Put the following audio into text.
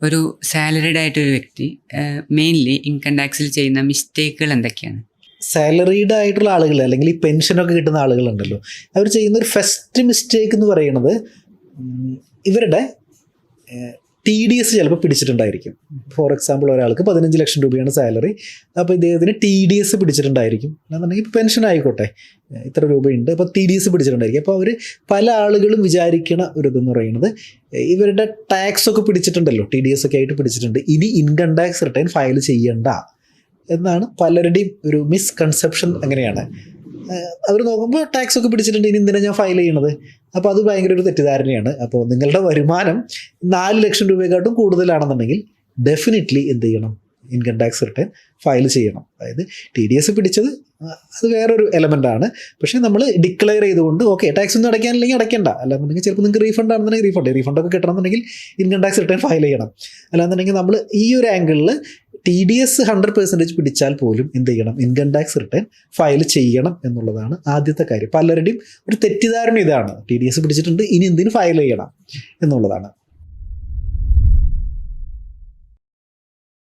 ഒരു സാലറിഡ് ആയിട്ടൊരു വ്യക്തി മെയിൻലി ഇൻകം ടാക്സിൽ ചെയ്യുന്ന മിസ്റ്റേക്കുകൾ എന്തൊക്കെയാണ്? സാലറീഡ് ആയിട്ടുള്ള ആളുകൾ അല്ലെങ്കിൽ ഈ പെൻഷനൊക്കെ കിട്ടുന്ന ആളുകളുണ്ടല്ലോ, അവർ ചെയ്യുന്ന ഒരു ഫസ്റ്റ് മിസ്റ്റേക്ക് എന്ന് പറയുന്നത് ഇവരുടെ TDS ചിലപ്പോൾ പിടിച്ചിട്ടുണ്ടായിരിക്കും. ഫോർ എക്സാമ്പിൾ, ഒരാൾക്ക് 15 ലക്ഷം രൂപയാണ് സാലറി, അപ്പോൾ ഇദ്ദേഹത്തിന് TDS പിടിച്ചിട്ടുണ്ടായിരിക്കും. അല്ലാന്നുണ്ടെങ്കിൽ ഇപ്പോൾ പെൻഷൻ ആയിക്കോട്ടെ, ഇത്ര രൂപയുണ്ട്, അപ്പോൾ TDS പിടിച്ചിട്ടുണ്ടായിരിക്കും. അപ്പോൾ അവർ പല ആളുകളും വിചാരിക്കണ ഒരു ഇതെന്ന് പറയുന്നത് ഇവരുടെ ടാക്സ് ഒക്കെ പിടിച്ചിട്ടുണ്ടല്ലോ, TDS ഒക്കെ ആയിട്ട് പിടിച്ചിട്ടുണ്ട്, ഇനി ഇൻകം ടാക്സ് റിട്ടേൺ ഫയൽ ചെയ്യണ്ട എന്നാണ് പലരുടെയും ഒരു മിസ്കൺസെപ്ഷൻ. അങ്ങനെയാണ് അവർ നോക്കുമ്പോൾ ടാക്സ് ഒക്കെ പിടിച്ചിട്ടുണ്ട്, ഇനി എന്തിനാണ് ഞാൻ ഫയൽ ചെയ്യണത്? അപ്പോൾ അത് ഭയങ്കര ഒരു തെറ്റിദ്ധാരണയാണ്. അപ്പോൾ നിങ്ങളുടെ വരുമാനം 4 ലക്ഷം രൂപയെക്കാട്ടും കൂടുതലാണെന്നുണ്ടെങ്കിൽ ഡെഫിനറ്റ്ലി എന്ത് ചെയ്യണം? ഇൻകം ടാക്സ് റിട്ടേൺ ഫയൽ ചെയ്യണം. അതായത് TDS പിടിച്ചത് അത് വേറൊരു എലമെൻ്റാണ്. പക്ഷേ നമ്മൾ ഡിക്ലെയർ ചെയ്തുകൊണ്ട് ഓക്കെ ടാക്സ് ഒന്നും അടയ്ക്കാനില്ലെങ്കിൽ അടയ്ക്കേണ്ട, അല്ലാന്നുണ്ടെങ്കിൽ ചിലപ്പോൾ നിങ്ങൾക്ക് റീഫണ്ട് ആണെന്നുണ്ടെങ്കിൽ റീഫണ്ടൊക്കെ കിട്ടണമെന്നുണ്ടെങ്കിൽ ഇൻകം ടാക്സ് റിട്ടേൺ ഫയൽ ചെയ്യണം. അല്ലാന്നുണ്ടെങ്കിൽ നമ്മൾ ഈ ഒരു ആംഗിളിൽ TDS 100% പിടിച്ചാൽ പോലും എന്ത് ചെയ്യണം? ഇൻകം ടാക്സ് റിട്ടേൺ ഫയൽ ചെയ്യണം എന്നുള്ളതാണ് ആദ്യത്തെ കാര്യം. പലരുടെയും ഒരു തെറ്റിദ്ധാരണ ഇതാണ്, TDS പിടിച്ചിട്ടുണ്ട് ഇനി എന്തിനു ഫയൽ ചെയ്യണം എന്നുള്ളതാണ്.